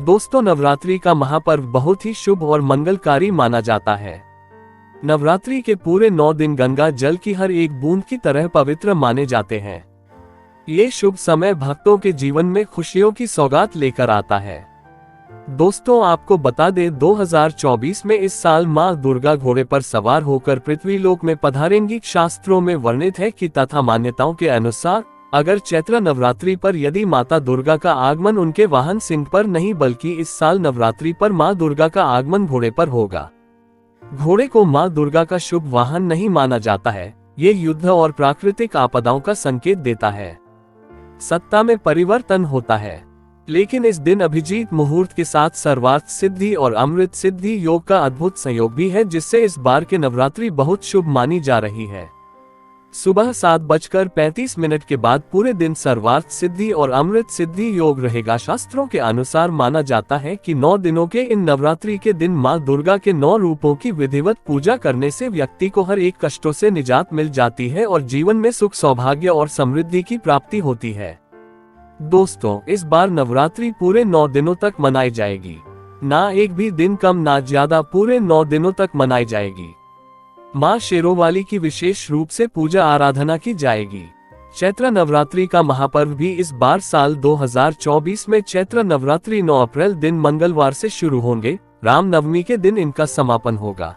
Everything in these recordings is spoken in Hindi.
दोस्तों, नवरात्रि का महापर्व बहुत ही शुभ और मंगलकारी माना जाता है। नवरात्रि के पूरे 9 दिन गंगा जल की हर एक बूंद की तरह पवित्र माने जाते हैं। ये शुभ समय भक्तों के जीवन में खुशियों की सौगात लेकर आता है। दोस्तों, आपको बता दें 2024 में इस साल मां दुर्गा घोड़े पर सवार होकर पृथ्वी लोक में पधारेंगी। शास्त्रों में वर्णित है कि तथा मान्यताओं के अनुसार अगर चैत्र नवरात्रि पर यदि माता दुर्गा का आगमन उनके वाहन सिंह पर नहीं बल्कि इस साल नवरात्रि पर मां दुर्गा का आगमन घोड़े पर होगा। घोड़े को मां दुर्गा का शुभ वाहन नहीं माना जाता है। ये युद्ध और प्राकृतिक आपदाओं का संकेत देता है। सत्ता में परिवर्तन होता है। लेकिन इस दिन अभिजीत मुहूर्त के साथ सर्वार्थ सिद्धि और अमृत सिद्धि योग का अद्भुत संयोग भी है, जिससे इस बार के नवरात्रि बहुत शुभ मानी जा रही है। सुबह 7:35 के बाद पूरे दिन सर्वार्थ सिद्धि और अमृत सिद्धि योग रहेगा। शास्त्रों के अनुसार माना जाता है कि 9 दिनों के इन नवरात्रि के दिन मां दुर्गा के 9 रूपों की विधिवत पूजा करने से व्यक्ति को हर एक कष्टों से निजात मिल जाती है और जीवन में सुख, सौभाग्य और समृद्धि की प्राप्ति होती है। दोस्तों, इस बार नवरात्रि पूरे 9 दिनों तक मनाई जाएगी। ना एक भी दिन कम ना ज्यादा, पूरे 9 दिनों तक मनाई जाएगी। मां शेरोवाली की विशेष रूप से पूजा आराधना की जाएगी। चैत्र नवरात्रि का महापर्व भी इस बार साल 2024 में चैत्र नवरात्रि 9 अप्रैल दिन मंगलवार से शुरू होंगे। रामनवमी के दिन इनका समापन होगा।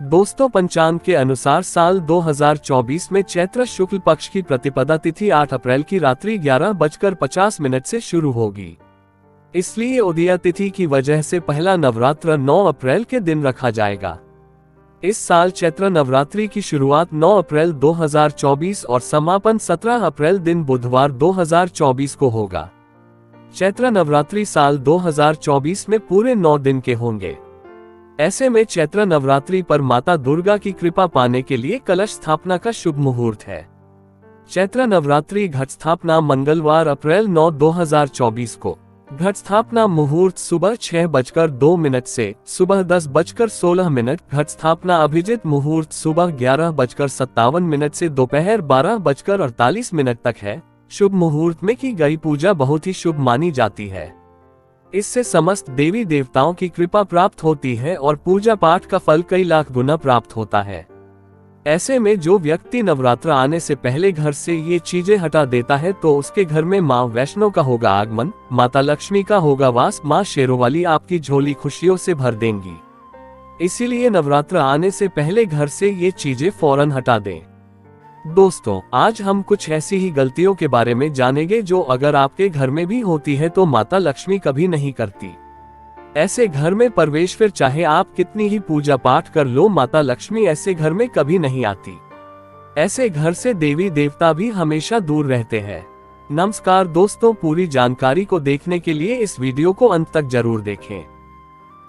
दोस्तों, पंचांग के अनुसार साल 2024 में चैत्र शुक्ल पक्ष की प्रतिपदा तिथि 8 अप्रैल की रात्रि 11:50 से शुरू होगी। इसलिए उदया तिथि की वजह से पहला नवरात्र 9 अप्रैल के दिन रखा जाएगा। इस साल चैत्र नवरात्रि की शुरुआत 9 अप्रैल 2024 और समापन 17 अप्रैल दिन बुधवार 2024 को होगा। चैत्र नवरात्रि साल 2024 में पूरे 9 दिन के होंगे। ऐसे में चैत्र नवरात्रि पर माता दुर्गा की कृपा पाने के लिए कलश स्थापना का शुभ मुहूर्त है। चैत्र नवरात्रि घट स्थापना मंगलवार अप्रैल 9, 2024 को। घट स्थापना मुहूर्त सुबह 6:02 से सुबह 10:16। घट स्थापना अभिजित मुहूर्त सुबह 11:57 से दोपहर 12:48 तक है। शुभ मुहूर्त में की गई पूजा बहुत ही शुभ मानी जाती है। इससे समस्त देवी देवताओं की कृपा प्राप्त होती है और पूजा पाठ का फल कई लाख गुना प्राप्त होता है। ऐसे में जो व्यक्ति नवरात्र आने से पहले घर से ये चीजें हटा देता है तो उसके घर में मां वैष्णो का होगा आगमन, माता लक्ष्मी का होगा वास, मां शेरोवाली आपकी झोली खुशियों से भर देंगी। इसीलिए नवरात्र आने से पहले घर से ये चीजें फौरन हटा दें। दोस्तों, आज हम कुछ ऐसी ही गलतियों के बारे में जानेंगे जो अगर आपके घर में भी होती है तो माता लक्ष्मी कभी नहीं करती। ऐसे घर में प्रवेश फिर चाहे आप कितनी ही पूजा पाठ कर लो, माता लक्ष्मी ऐसे घर में कभी नहीं आती। ऐसे घर से देवी देवता भी हमेशा दूर रहते हैं। नमस्कार दोस्तों, पूरी जानकारी को देखने के लिए इस वीडियो को अंत तक जरूर देखें।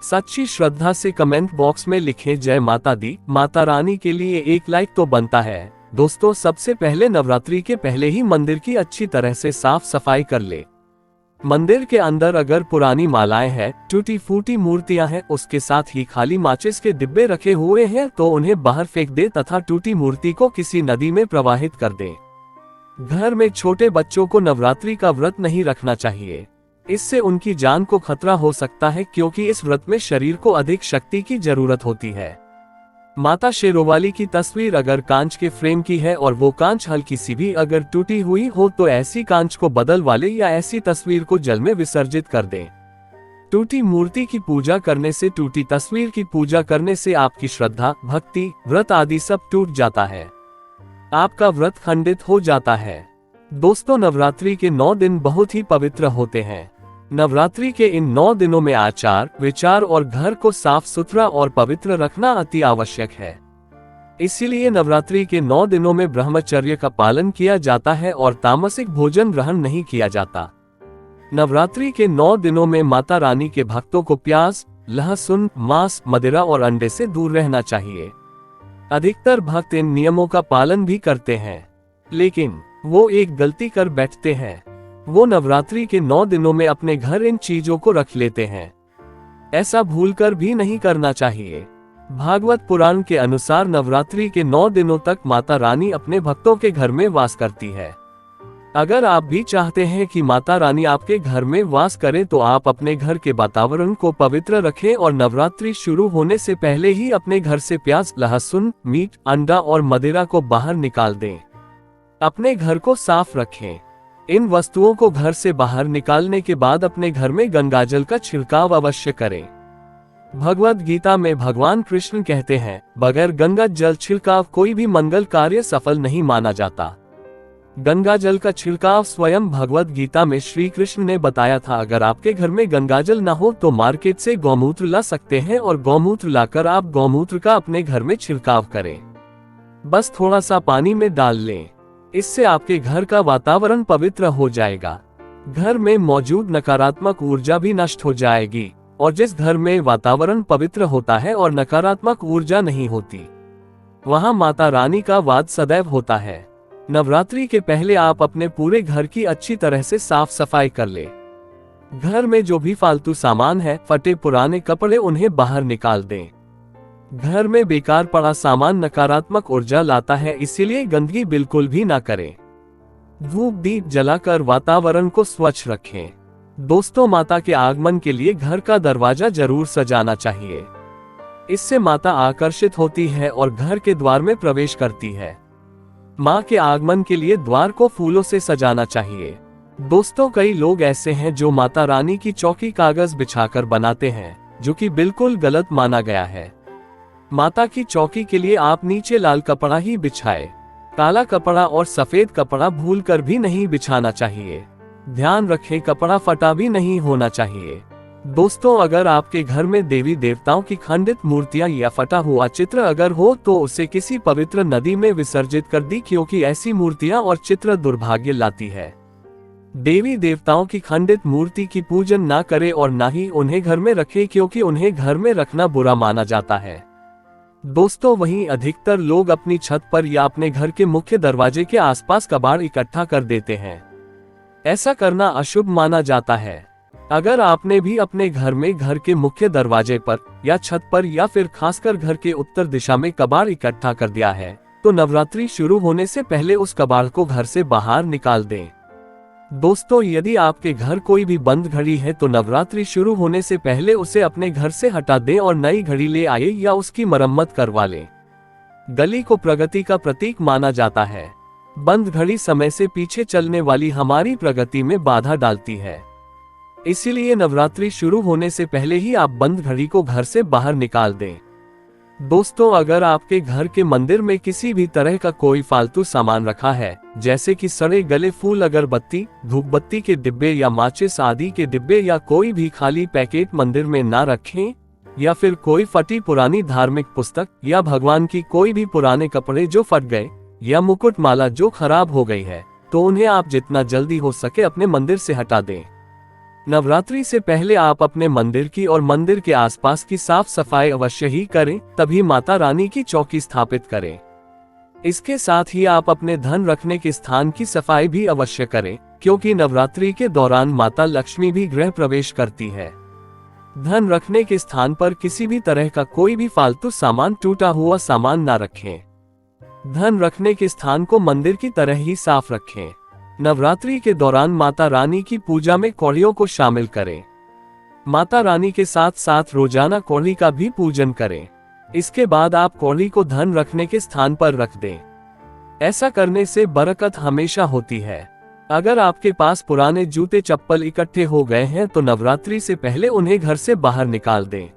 सच्ची श्रद्धा से कमेंट बॉक्स में लिखें जय माता दी। माता रानी के लिए एक लाइक तो बनता है। दोस्तों, सबसे पहले नवरात्रि के पहले ही मंदिर की अच्छी तरह से साफ सफाई कर ले। मंदिर के अंदर अगर पुरानी मालाएं हैं, टूटी फूटी मूर्तियां हैं, उसके साथ ही खाली माचिस के डिब्बे रखे हुए हैं तो उन्हें बाहर फेंक दे तथा टूटी मूर्ति को किसी नदी में प्रवाहित कर दे। घर में छोटे बच्चों को नवरात्रि का व्रत नहीं रखना चाहिए। इससे उनकी जान को खतरा हो सकता है, क्योंकि इस व्रत में शरीर को अधिक शक्ति की जरूरत होती है। माता शेरोवाली की तस्वीर अगर कांच के फ्रेम की है और वो कांच हल्की सी भी अगर टूटी हुई हो तो ऐसी कांच को बदल वाले या ऐसी तस्वीर को जल में विसर्जित कर दें। टूटी मूर्ति की पूजा करने से, टूटी तस्वीर की पूजा करने से आपकी श्रद्धा, भक्ति, व्रत आदि सब टूट जाता है। आपका व्रत खंडित हो जाता है। दोस्तों, नवरात्रि के 9 दिन बहुत ही पवित्र होते हैं। नवरात्रि के इन 9 दिनों में आचार, विचार और घर को साफ सुथरा और पवित्र रखना अति आवश्यक है। इसीलिए नवरात्रि के 9 दिनों में ब्रह्मचर्य का पालन किया जाता है और तामसिक भोजन ग्रहण नहीं किया जाता। नवरात्रि के 9 दिनों में माता रानी के भक्तों को प्याज, लहसुन, मांस, मदिरा और अंडे से दूर रहना चाहिए। अधिकतर भक्त इन नियमों का पालन भी करते हैं, लेकिन वो एक गलती कर बैठते हैं। वो नवरात्रि के 9 दिनों में अपने घर इन चीजों को रख लेते हैं। ऐसा भूलकर भी नहीं करना चाहिए। भागवत पुराण के अनुसार नवरात्रि के 9 दिनों तक माता रानी अपने भक्तों के घर में वास करती है। अगर आप भी चाहते हैं कि माता रानी आपके घर में वास करे तो आप अपने घर के वातावरण को पवित्र रखें और नवरात्रि शुरू होने से पहले ही अपने घर से प्याज, लहसुन, मीट, अंडा और मदिरा को बाहर निकाल दें। अपने घर को साफ रखें। इन वस्तुओं को घर से बाहर निकालने के बाद अपने घर में गंगाजल का छिड़काव अवश्य करें। भगवद गीता में भगवान कृष्ण कहते हैं, बगैर गंगा जल छिड़काव कोई भी मंगल कार्य सफल नहीं माना जाता। गंगा जल का छिड़काव स्वयं भगवद गीता में श्री कृष्ण ने बताया था। अगर आपके घर में गंगाजल न हो तो मार्केट से गौमूत्र ला सकते हैं और गौमूत्र लाकर आप गौमूत्र का अपने घर में छिड़काव करें। बस थोड़ा सा पानी में डाल लें। इससे आपके घर का वातावरण पवित्र हो जाएगा। घर में मौजूद नकारात्मक ऊर्जा भी नष्ट हो जाएगी और जिस घर में वातावरण पवित्र होता है और नकारात्मक ऊर्जा नहीं होती, वहां माता रानी का वास सदैव होता है। नवरात्रि के पहले आप अपने पूरे घर की अच्छी तरह से साफ सफाई कर ले। घर में जो भी फालतू सामान है, फटे पुराने कपड़े, उन्हें बाहर निकाल दें। घर में बेकार पड़ा सामान नकारात्मक ऊर्जा लाता है, इसीलिए गंदगी बिल्कुल भी ना करें। धूप दीप जलाकर वातावरण को स्वच्छ रखें। दोस्तों, माता के आगमन के लिए घर का दरवाजा जरूर सजाना चाहिए। इससे माता आकर्षित होती है और घर के द्वार में प्रवेश करती है। माँ के आगमन के लिए द्वार को फूलों से सजाना चाहिए। दोस्तों, कई लोग ऐसे हैं जो माता रानी की चौकी कागज बिछाकर बनाते हैं, जो कि बिल्कुल गलत माना गया है। माता की चौकी के लिए आप नीचे लाल कपड़ा ही बिछाए। काला कपड़ा और सफेद कपड़ा भूलकर भी नहीं बिछाना चाहिए। ध्यान रखें, कपड़ा फटा भी नहीं होना चाहिए। दोस्तों, अगर आपके घर में देवी देवताओं की खंडित मूर्तियां या फटा हुआ चित्र अगर हो तो उसे किसी पवित्र नदी में विसर्जित कर दी, क्योंकि ऐसी मूर्तियां और चित्र दुर्भाग्य लाती है। देवी देवताओं की खंडित मूर्ति की पूजन ना करें और ना ही उन्हें घर में रखें, क्योंकि उन्हें घर में रखना बुरा माना जाता है। दोस्तों, वहीं अधिकतर लोग अपनी छत पर या अपने घर के मुख्य दरवाजे के आसपास कबाड़ इकट्ठा कर देते हैं। ऐसा करना अशुभ माना जाता है। अगर आपने भी अपने घर में घर के मुख्य दरवाजे पर या छत पर या फिर खासकर घर के उत्तर दिशा में कबाड़ इकट्ठा कर दिया है, तो नवरात्रि शुरू होने से पहले उस कबाड़ को घर से बाहर निकाल दें। दोस्तों, यदि आपके घर कोई भी बंद घड़ी है तो नवरात्रि शुरू होने से पहले उसे अपने घर से हटा दें और नई घड़ी ले आए या उसकी मरम्मत करवा लें। गली को प्रगति का प्रतीक माना जाता है। बंद घड़ी समय से पीछे चलने वाली हमारी प्रगति में बाधा डालती है। इसीलिए नवरात्रि शुरू होने से पहले ही आप बंद घड़ी को घर से बाहर निकाल दें। दोस्तों, अगर आपके घर के मंदिर में किसी भी तरह का कोई फालतू सामान रखा है, जैसे कि सड़े गले फूल, अगरबत्ती, धूपबत्ती के डिब्बे या माचिस आदि के डिब्बे या कोई भी खाली पैकेट मंदिर में ना रखें, या फिर कोई फटी पुरानी धार्मिक पुस्तक या भगवान की कोई भी पुराने कपड़े जो फट गए या मुकुट माला जो खराब हो गई है, तो उन्हें आप जितना जल्दी हो सके अपने मंदिर से हटा दें। नवरात्रि से पहले आप अपने मंदिर की और मंदिर के आसपास की साफ सफाई अवश्य ही करें, तभी माता रानी की चौकी स्थापित करें। इसके साथ ही आप अपने धन रखने के स्थान की सफाई भी अवश्य करें, क्योंकि नवरात्रि के दौरान माता लक्ष्मी भी गृह प्रवेश करती है। धन रखने के स्थान पर किसी भी तरह का कोई भी फालतू सामान, टूटा हुआ सामान ना रखें। धन रखने के स्थान को मंदिर की तरह ही साफ रखें। नवरात्रि के दौरान माता रानी की पूजा में कौड़ियों को शामिल करें। माता रानी के साथ साथ रोजाना कौड़ी का भी पूजन करें। इसके बाद आप कौड़ी को धन रखने के स्थान पर रख दें। ऐसा करने से बरकत हमेशा होती है। अगर आपके पास पुराने जूते चप्पल इकट्ठे हो गए हैं तो नवरात्रि से पहले उन्हें घर से बाहर निकाल दें।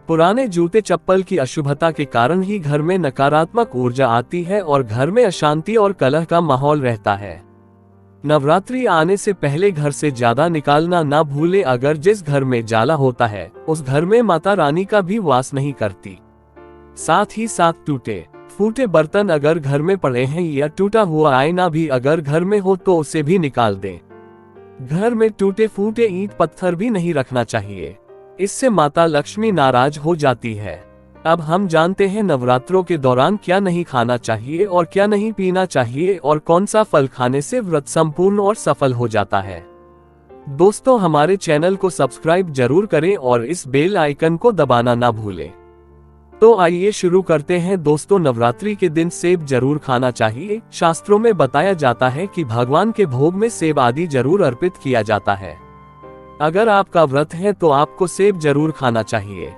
पुराने जूते चप्पल की अशुभता के कारण ही घर में नकारात्मक ऊर्जा आती है और घर में अशांति और कलह का माहौल रहता है। नवरात्रि आने से पहले घर से ज्यादा निकालना ना भूलें। अगर जिस घर में जाला होता है उस घर में माता रानी का भी वास नहीं करती। साथ ही साथ टूटे फूटे बर्तन अगर घर में पड़े हैं या टूटा हुआ आईना भी अगर घर में हो तो उसे भी निकाल दें। घर में टूटे फूटे ईंट पत्थर भी नहीं रखना चाहिए, इससे माता लक्ष्मी नाराज हो जाती है। अब हम जानते हैं नवरात्रों के दौरान क्या नहीं खाना चाहिए और क्या नहीं पीना चाहिए और कौन सा फल खाने से व्रत संपूर्ण और सफल हो जाता है। दोस्तों, हमारे चैनल को सब्सक्राइब जरूर करें और इस बेल आइकन को दबाना ना भूलें। तो आइए शुरू करते हैं दोस्तों। नवरात्रि के दिन सेब जरूर खाना चाहिए। शास्त्रों में बताया जाता है कि भगवान के भोग में सेब आदि जरूर अर्पित किया जाता है। अगर आपका व्रत है तो आपको सेब जरूर खाना चाहिए।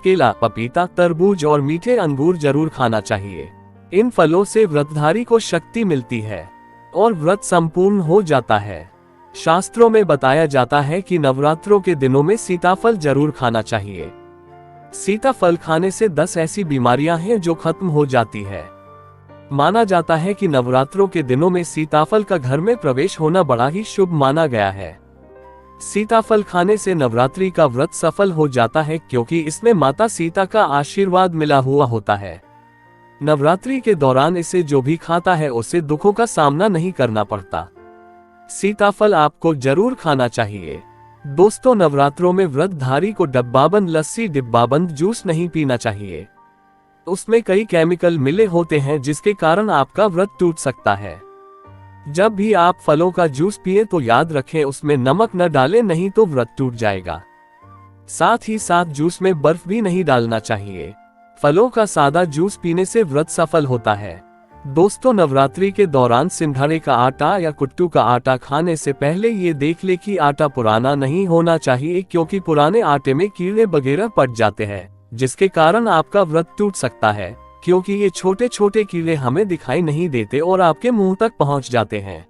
केला, पपीता, तरबूज और मीठे अंगूर जरूर खाना चाहिए। इन फलों से व्रतधारी को शक्ति मिलती है और व्रत संपूर्ण हो जाता है। शास्त्रों में बताया जाता है कि नवरात्रों के दिनों में सीताफल जरूर खाना चाहिए। सीताफल खाने से 10 ऐसी बीमारियां हैं जो खत्म हो जाती है। माना जाता है कि नवरात्रों के दिनों में सीताफल का घर में प्रवेश होना बड़ा ही शुभ माना गया है। सीताफल खाने से नवरात्रि का व्रत सफल हो जाता है क्योंकि इसमें माता सीता का आशीर्वाद मिला हुआ होता है। नवरात्रि के दौरान इसे जो भी खाता है उसे दुखों का सामना नहीं करना पड़ता। सीताफल आपको जरूर खाना चाहिए। दोस्तों, नवरात्रों में व्रतधारी को डब्बाबंद लस्सी, डिब्बाबंद जूस नहीं पीना चाहिए। उसमें कई केमिकल मिले होते हैं जिसके कारण आपका व्रत टूट सकता है। जब भी आप फलों का जूस पिए तो याद रखें उसमें नमक न डालें, नहीं तो व्रत टूट जाएगा। साथ ही साथ जूस में बर्फ भी नहीं डालना चाहिए। फलों का सादा जूस पीने से व्रत सफल होता है। दोस्तों, नवरात्रि के दौरान सिंघाड़े का आटा या कुट्टू का आटा खाने से पहले ये देख ले कि आटा पुराना नहीं होना चाहिए, क्योंकि पुराने आटे में कीड़े वगैरह पड़ जाते हैं जिसके कारण आपका व्रत टूट सकता है, क्योंकि ये छोटे छोटे कीड़े हमें दिखाई नहीं देते और आपके मुंह तक पहुंच जाते हैं।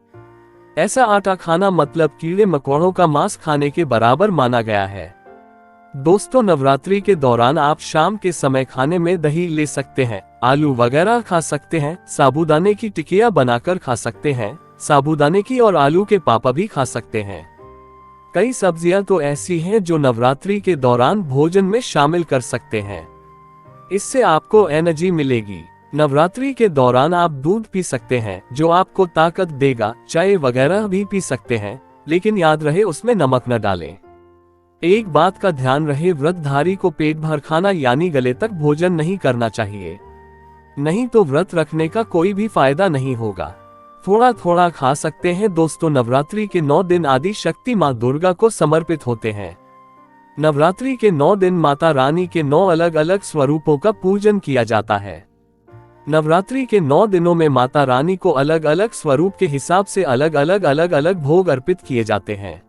ऐसा आटा खाना मतलब कीड़े मकोड़ों का मांस खाने के बराबर माना गया है। दोस्तों, नवरात्रि के दौरान आप शाम के समय खाने में दही ले सकते हैं, आलू वगैरह खा सकते हैं, साबूदाने की टिकिया बनाकर खा सकते हैं, साबूदाने की और आलू के पापा भी खा सकते हैं। कई सब्जियां तो ऐसी हैं जो नवरात्रि के दौरान भोजन में शामिल कर सकते हैं। इससे आपको एनर्जी मिलेगी। नवरात्रि के दौरान आप दूध पी सकते हैं जो आपको ताकत देगा। चाय वगैरह भी पी सकते हैं, लेकिन याद रहे उसमें नमक न डालें। एक बात का ध्यान रहे, व्रतधारी को पेट भर खाना यानी गले तक भोजन नहीं करना चाहिए, नहीं तो व्रत रखने का कोई भी फायदा नहीं होगा। थोड़ा थोड़ा खा सकते हैं। दोस्तों, नवरात्रि के 9 दिन आदि शक्ति माँ दुर्गा को समर्पित होते हैं। नवरात्रि के 9 दिन माता रानी के 9 अलग अलग स्वरूपों का पूजन किया जाता है। नवरात्रि के 9 दिनों में माता रानी को अलग अलग स्वरूप के हिसाब से अलग अलग भोग अर्पित किए जाते हैं।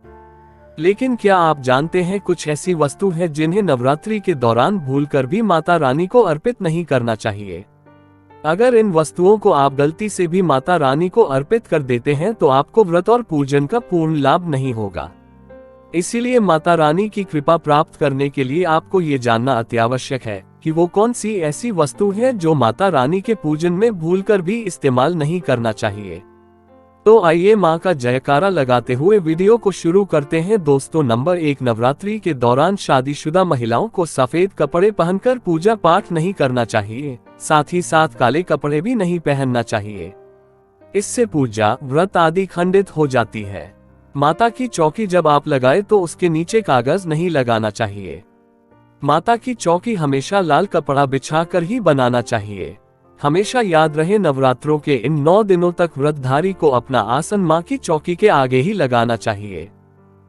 लेकिन क्या आप जानते हैं कुछ ऐसी वस्तु है जिन्हें नवरात्रि के दौरान भूलकर भी माता रानी को अर्पित नहीं करना चाहिए। अगर इन वस्तुओं को आप गलती से भी माता रानी को अर्पित कर देते हैं तो आपको व्रत और पूजन का पूर्ण लाभ नहीं होगा। इसीलिए माता रानी की कृपा प्राप्त करने के लिए आपको ये जानना अति आवश्यक है कि वो कौन सी ऐसी वस्तु है जो माता रानी के पूजन में भूलकर भी इस्तेमाल नहीं करना चाहिए। तो आइए माँ का जयकारा लगाते हुए वीडियो को शुरू करते हैं। दोस्तों, नंबर 1, नवरात्रि के दौरान शादीशुदा महिलाओं को सफेद कपड़े पहनकर पूजा पाठ नहीं करना चाहिए। साथ ही साथ काले कपड़े भी नहीं पहनना चाहिए। इससे पूजा, व्रत आदि खंडित हो जाती है। माता की चौकी जब आप लगाए तो उसके नीचे कागज नहीं लगाना चाहिए। माता की चौकी हमेशा लाल कपड़ा बिछाकर ही बनाना चाहिए। हमेशा याद रहे, नवरात्रों के इन 9 दिनों तक व्रतधारी को अपना आसन माँ की चौकी के आगे ही लगाना चाहिए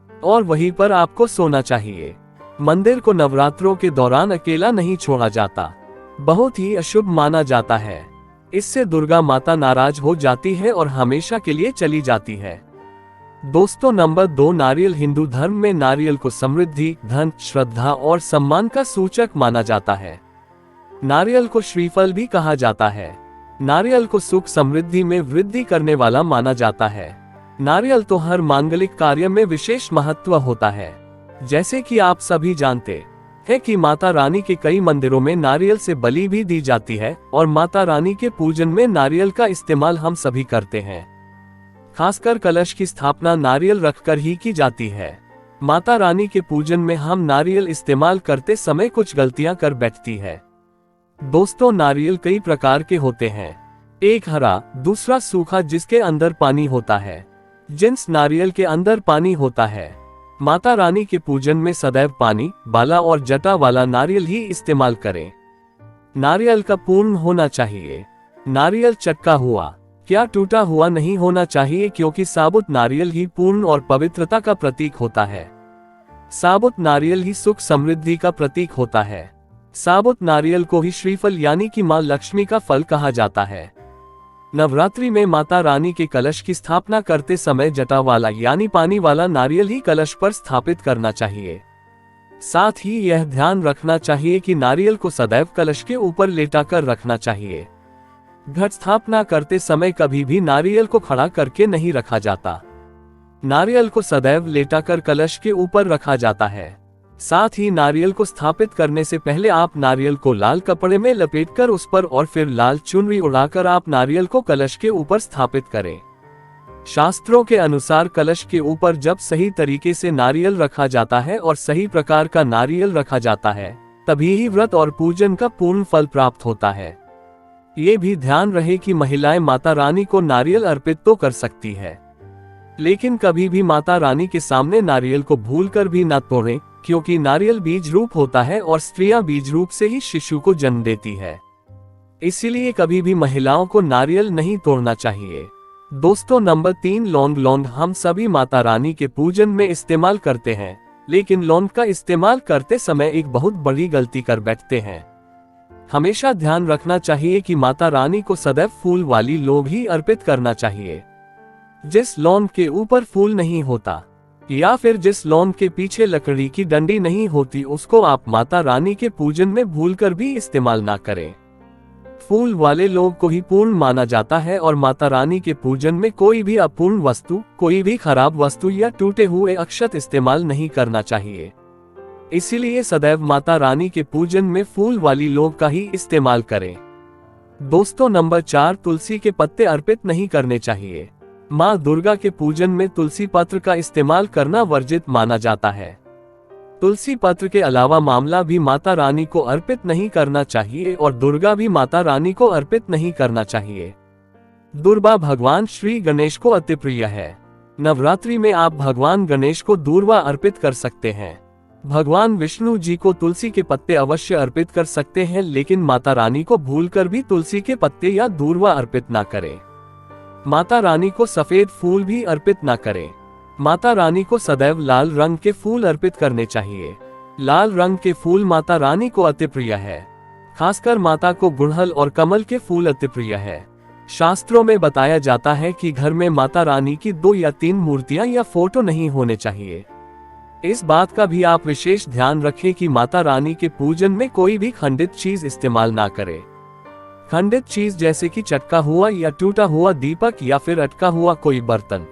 और वहीं पर आपको सोना चाहिए। मंदिर को नवरात्रों के दौरान अकेला नहीं छोड़ा जाता, बहुत ही अशुभ माना जाता है। इससे दुर्गा माता नाराज हो जाती है और हमेशा के लिए चली जाती है। दोस्तों, नंबर 2, नारियल। हिंदू धर्म में नारियल को समृद्धि, धन, श्रद्धा और सम्मान का सूचक माना जाता है। नारियल को श्रीफल भी कहा जाता है। नारियल को सुख समृद्धि में वृद्धि करने वाला माना जाता है। नारियल तो हर मांगलिक कार्य में विशेष महत्व होता है। जैसे कि आप सभी जानते हैं कि माता रानी के कई मंदिरों में नारियल से बलि भी दी जाती है और माता रानी के पूजन में नारियल का इस्तेमाल हम सभी करते हैं। खासकर कलश की स्थापना नारियल रखकर ही की जाती है। माता रानी के पूजन में हम नारियल इस्तेमाल करते समय कुछ गलतियां कर बैठती है। दोस्तों, नारियल कई प्रकार के होते हैं। एक हरा, दूसरा सूखा जिसके अंदर पानी होता है। जिन्स नारियल के अंदर पानी होता है। माता रानी के पूजन में सदैव पानी, बाला और जटा वाला नारियल ही इस्तेमाल करें। नारियल का पूर्ण होना चाहिए। नारियल चटका हुआ, क्या टूटा हुआ नहीं होना चाहिए, क्योंकि साबुत नारियल ही पूर्ण और पवित्रता का प्रतीक होता है। साबुत नारियल ही सुख समृद्धि का प्रतीक होता है। साबुत नारियल को ही श्रीफल यानी कि मां लक्ष्मी का फल कहा जाता है। नवरात्रि में माता रानी के कलश की स्थापना करते समय जटा वाला यानी पानी वाला नारियल ही कलश पर स्थापित करना चाहिए। साथ ही यह ध्यान रखना चाहिए कि नारियल को सदैव कलश के ऊपर लेटाकर रखना चाहिए। घट स्थापना करते समय कभी भी नारियल को खड़ा करके नहीं रखा जाता। नारियल को सदैव लेटाकर कलश के ऊपर रखा जाता है। साथ ही नारियल को स्थापित करने से पहले आप नारियल को लाल कपड़े में लपेटकर उस पर और फिर लाल चुनरी उड़ाकर आप नारियल को कलश के ऊपर स्थापित करें। शास्त्रों के अनुसार कलश के ऊपर जब सही तरीके से नारियल रखा जाता है और सही प्रकार का नारियल रखा जाता है, तभी ही व्रत और पूजन का पूर्ण फल प्राप्त होता है। ये भी ध्यान रहे कि महिलाएं माता रानी को नारियल अर्पित तो कर सकती है, लेकिन कभी भी माता रानी के सामने नारियल को भूलकर भी न तोड़ें, क्योंकि नारियल बीज रूप होता है और स्त्रियां बीज रूप से ही शिशु को जन्म देती है। इसीलिए कभी भी महिलाओं को नारियल नहीं तोड़ना चाहिए। दोस्तों, नंबर 3, लौंग। लौंग हम सभी माता रानी के पूजन में इस्तेमाल करते हैं, लेकिन लौंग का इस्तेमाल करते समय एक बहुत बड़ी गलती कर बैठते हैं। हमेशा ध्यान रखना चाहिए कि माता रानी को सदैव फूल वाली लौंग ही अर्पित करना चाहिए। जिस लौंग के ऊपर फूल नहीं होता या फिर जिस लौंग के पीछे लकड़ी की डंडी नहीं होती, उसको आप माता रानी के पूजन में भूलकर भी इस्तेमाल ना करें। फूल वाले लौंग को ही पूर्ण माना जाता है और माता रानी के पूजन में कोई भी अपूर्ण वस्तु, कोई भी खराब वस्तु या टूटे हुए अक्षत इस्तेमाल नहीं करना चाहिए। इसीलिए सदैव माता रानी के पूजन में फूल वाली लौंग का ही इस्तेमाल करें। दोस्तों, नंबर 4, तुलसी के पत्ते अर्पित नहीं करने चाहिए। माँ दुर्गा के पूजन में तुलसी पत्र का इस्तेमाल करना वर्जित माना जाता है। तुलसी पत्र के अलावा मामला भी माता रानी को अर्पित नहीं करना चाहिए और दुर्गा भी माता रानी को अर्पित नहीं करना चाहिए। दुर्वा भगवान श्री गणेश को अति प्रिय है। नवरात्रि में आप भगवान गणेश को दूर्वा अर्पित कर सकते हैं। भगवान विष्णु जी को तुलसी के पत्ते अवश्य अर्पित कर सकते हैं, लेकिन माता रानी को भूलकर भी तुलसी के पत्ते या दूर्वा अर्पित ना करें। माता रानी को सफेद फूल भी अर्पित ना करें। माता रानी को सदैव लाल रंग के फूल अर्पित करने चाहिए। लाल रंग के फूल माता रानी को अति प्रिय है। खासकर माता को गुड़हल और कमल के फूल अति प्रिय है। शास्त्रों में बताया जाता है कि घर में माता रानी की 2 या 3 मूर्तियां या फोटो नहीं होने चाहिए। इस बात का भी आप विशेष ध्यान रखें कि माता रानी के पूजन में कोई भी खंडित चीज इस्तेमाल ना करें। खंडित चीज जैसे कि चटका हुआ या टूटा हुआ दीपक या फिर अटका हुआ कोई बर्तन।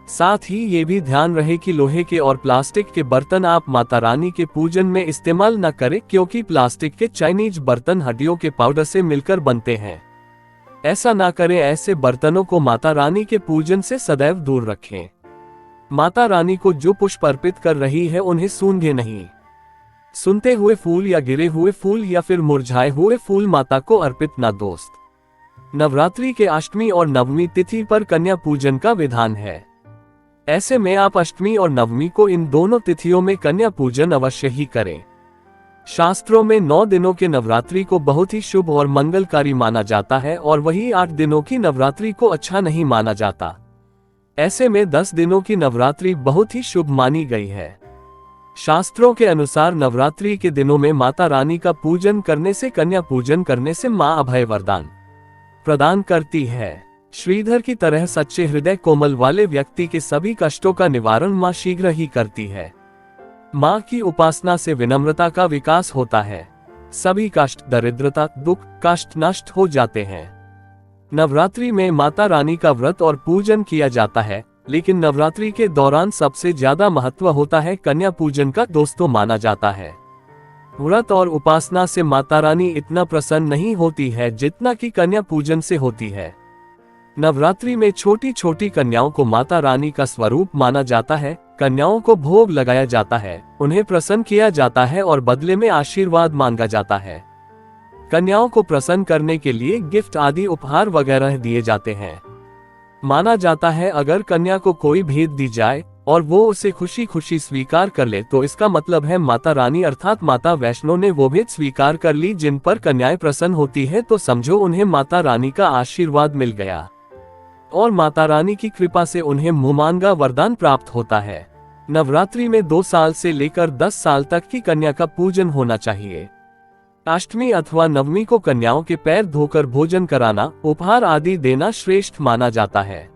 साथ ही ये भी ध्यान रहे कि लोहे के और प्लास्टिक के बर्तन आप माता रानी के पूजन में इस्तेमाल न करें, क्योंकि प्लास्टिक के चाइनीज बर्तन हड्डियों के पाउडर से मिलकर बनते हैं। ऐसा ना करें। ऐसे बर्तनों को माता रानी के पूजन से सदैव दूर रखें। माता रानी को जो पुष्प अर्पित कर रही है उन्हें सूंघे नहीं। सुनते हुए फूल या गिरे हुए फूल या फिर मुरझाए हुए फूल माता को अर्पित ना। दोस्त, नवरात्रि के अष्टमी और नवमी तिथि पर कन्या पूजन का विधान है। ऐसे में आप अष्टमी और नवमी को इन दोनों तिथियों में कन्या पूजन अवश्य ही करें। शास्त्रों में 9 दिनों के नवरात्रि को बहुत ही शुभ और मंगलकारी माना जाता है और वही 8 दिनों की नवरात्रि को अच्छा नहीं माना जाता। ऐसे में 10 दिनों की नवरात्रि बहुत ही शुभ मानी गई है। शास्त्रों के अनुसार नवरात्रि के दिनों में माता रानी का पूजन करने से, कन्या पूजन करने से माँ अभय वरदान प्रदान करती है। श्रीधर की तरह सच्चे हृदय कोमल वाले व्यक्ति के सभी कष्टों का निवारण माँ शीघ्र ही करती है। माँ की उपासना से विनम्रता का विकास होता है। सभी कष्ट, दरिद्रता, दुख, कष्ट नष्ट हो जाते हैं। नवरात्रि में माता रानी का व्रत और पूजन किया जाता है, लेकिन नवरात्रि के दौरान सबसे ज्यादा महत्व होता है कन्या पूजन का। दोस्तों, माना जाता है व्रत और उपासना से माता रानी इतना प्रसन्न नहीं होती है जितना कि कन्या पूजन से होती है। नवरात्रि में छोटी छोटी कन्याओं को माता रानी का स्वरूप माना जाता है। कन्याओं को भोग लगाया जाता है, उन्हें प्रसन्न किया जाता है और बदले में आशीर्वाद मांगा जाता है। कन्याओं को प्रसन्न करने के लिए गिफ्ट आदि उपहार वगैरह दिए जाते हैं। माना जाता है अगर कन्या को कोई भेंट दी जाए और वो उसे खुशी खुशी स्वीकार कर ले तो इसका मतलब है माता रानी अर्थात माता वैष्णो ने वो भेंट स्वीकार कर ली। जिन पर कन्याएं प्रसन्न होती है तो समझो उन्हें माता रानी का आशीर्वाद मिल गया और माता रानी की कृपा से उन्हें मुहमांगा वरदान प्राप्त होता है। नवरात्रि में 2 साल से लेकर 10 साल तक की कन्या का पूजन होना चाहिए। अष्टमी अथवा नवमी को कन्याओं के पैर धोकर भोजन कराना, उपहार आदि देना श्रेष्ठ माना जाता है।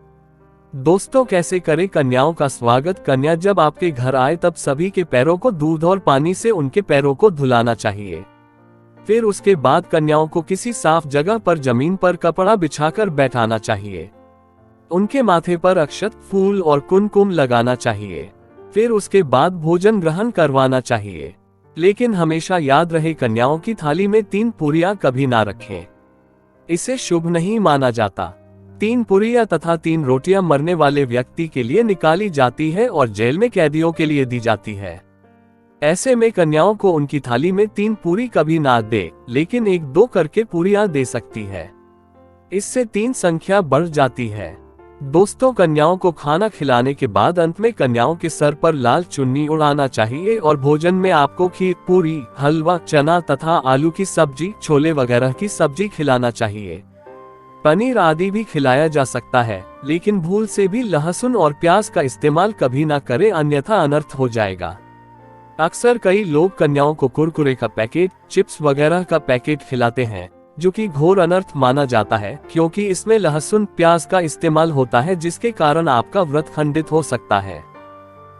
दोस्तों, कैसे करें कन्याओं का स्वागत? कन्या जब आपके घर आए तब सभी के पैरों को दूध और पानी से उनके पैरों को धुलाना चाहिए। फिर उसके बाद कन्याओं को किसी साफ जगह पर जमीन पर कपड़ा बिछाकर बैठाना चाहिए। उनके माथे पर अक्षत, फूल और कुमकुम लगाना चाहिए। फिर उसके बाद भोजन ग्रहण करवाना चाहिए। लेकिन हमेशा याद रहे, कन्याओं की थाली में 3 पूरियां कभी ना रखें। इसे शुभ नहीं माना जाता। 3 पूरियां तथा 3 रोटियां मरने वाले व्यक्ति के लिए निकाली जाती है और जेल में कैदियों के लिए दी जाती है। ऐसे में कन्याओं को उनकी थाली में 3 पूरी कभी ना दे, लेकिन 1-2 करके पूरियां दे सकती है। इससे 3 संख्या बढ़ जाती है। दोस्तों, कन्याओं को खाना खिलाने के बाद अंत में कन्याओं के सर पर लाल चुन्नी उड़ाना चाहिए और भोजन में आपको खीर, पूरी, हलवा, चना तथा आलू की सब्जी, छोले वगैरह की सब्जी खिलाना चाहिए। पनीर आदि भी खिलाया जा सकता है, लेकिन भूल से भी लहसुन और प्याज का इस्तेमाल कभी ना करें, अन्यथा अनर्थ हो जाएगा। अक्सर कई लोग कन्याओं को कुरकुरे का पैकेट, चिप्स वगैरह का पैकेट खिलाते हैं, जो कि घोर अनर्थ माना जाता है, क्योंकि इसमें लहसुन प्याज का इस्तेमाल होता है, जिसके कारण आपका व्रत खंडित हो सकता है।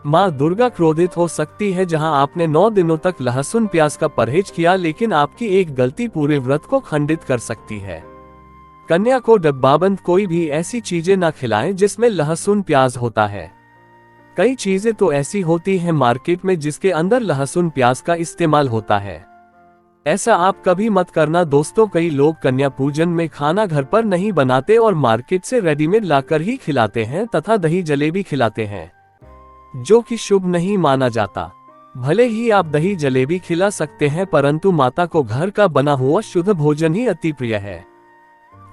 माँ दुर्गा क्रोधित हो सकती है। जहां आपने 9 दिनों तक लहसुन प्याज का परहेज किया, लेकिन आपकी एक गलती पूरे व्रत को खंडित कर सकती है। कन्या को डब्बाबंद कोई भी ऐसी चीजें ना खिलाएं जिसमें लहसुन प्याज होता है। कई चीजें तो ऐसी होती हैं मार्केट में जिसके अंदर लहसुन प्याज का इस्तेमाल होता है। ऐसा आप कभी मत करना। दोस्तों, कई लोग कन्या पूजन में खाना घर पर नहीं बनाते और मार्केट से रेडीमेड लाकर ही खिलाते हैं तथा दही जलेबी खिलाते हैं, जो कि शुभ नहीं माना जाता। भले ही आप दही जलेबी खिला सकते हैं, परंतु माता को घर का बना हुआ शुद्ध भोजन ही अति प्रिय है।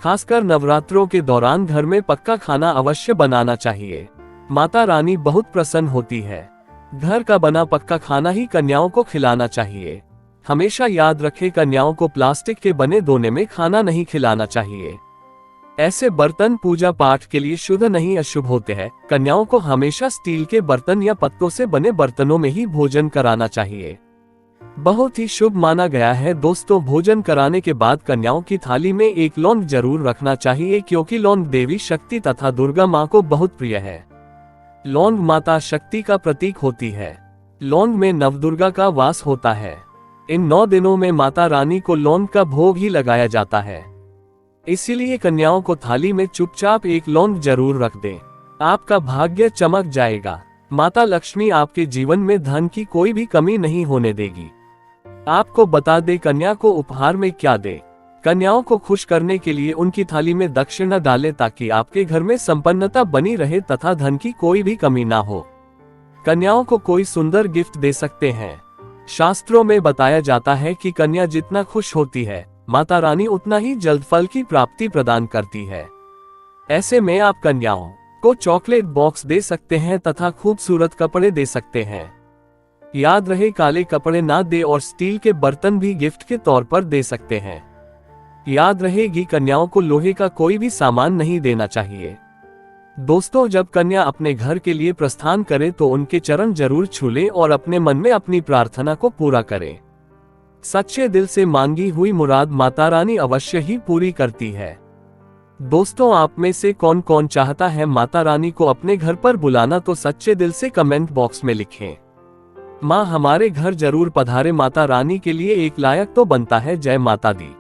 खासकर नवरात्रों के दौरान घर में पक्का खाना अवश्य बनाना चाहिए। माता रानी बहुत प्रसन्न होती है। घर का बना पक्का खाना ही कन्याओं को खिलाना चाहिए। हमेशा याद रखें, कन्याओं को प्लास्टिक के बने दोने में खाना नहीं खिलाना चाहिए। ऐसे बर्तन पूजा पाठ के लिए शुद्ध नहीं, अशुभ होते हैं। कन्याओं को हमेशा स्टील के बर्तन या पत्तों से बने बर्तनों में ही भोजन कराना चाहिए। बहुत ही शुभ माना गया है। दोस्तों, भोजन कराने के बाद कन्याओं की थाली में एक लौंग जरूर रखना चाहिए, क्योंकि लौंग देवी शक्ति तथा दुर्गा माँ को बहुत प्रिय है। लौंग माता शक्ति का प्रतीक होती है। लौंग में नवदुर्गा का वास होता है। इन 9 दिनों में माता रानी को लौंग का भोग ही लगाया जाता है। इसीलिए कन्याओं को थाली में चुपचाप एक लौंग जरूर रख दें। आपका भाग्य चमक जाएगा। माता लक्ष्मी आपके जीवन में धन की कोई भी कमी नहीं होने देगी। आपको बता दें, कन्या को उपहार में क्या दें। कन्याओं को खुश करने के लिए उनकी थाली में दक्षिणा डालें, ताकि आपके घर में संपन्नता बनी रहे तथा धन की कोई भी कमी ना हो। कन्याओं को कोई सुंदर गिफ्ट दे सकते हैं। शास्त्रों में बताया जाता है कि कन्या जितना खुश होती है, माता रानी उतना ही जल्द फल की प्राप्ति प्रदान करती है। ऐसे में आप कन्याओं को चॉकलेट बॉक्स दे सकते हैं तथा खूबसूरत कपड़े दे सकते हैं। याद रहे, काले कपड़े ना दे और स्टील के बर्तन भी गिफ्ट के तौर पर दे सकते हैं। याद रहेगी, कन्याओं को लोहे का कोई भी सामान नहीं देना चाहिए। दोस्तों, जब कन्या अपने घर के लिए प्रस्थान करे तो उनके चरण जरूर छू लें और अपने मन में अपनी प्रार्थना को पूरा करें। सच्चे दिल से मांगी हुई मुराद माता रानी अवश्य ही पूरी करती है। दोस्तों, आप में से कौन कौन चाहता है माता रानी को अपने घर पर बुलाना, तो सच्चे दिल से कमेंट बॉक्स में लिखें। माँ हमारे घर जरूर पधारे, माता रानी के लिए एक लायक तो बनता है। जय माता दी।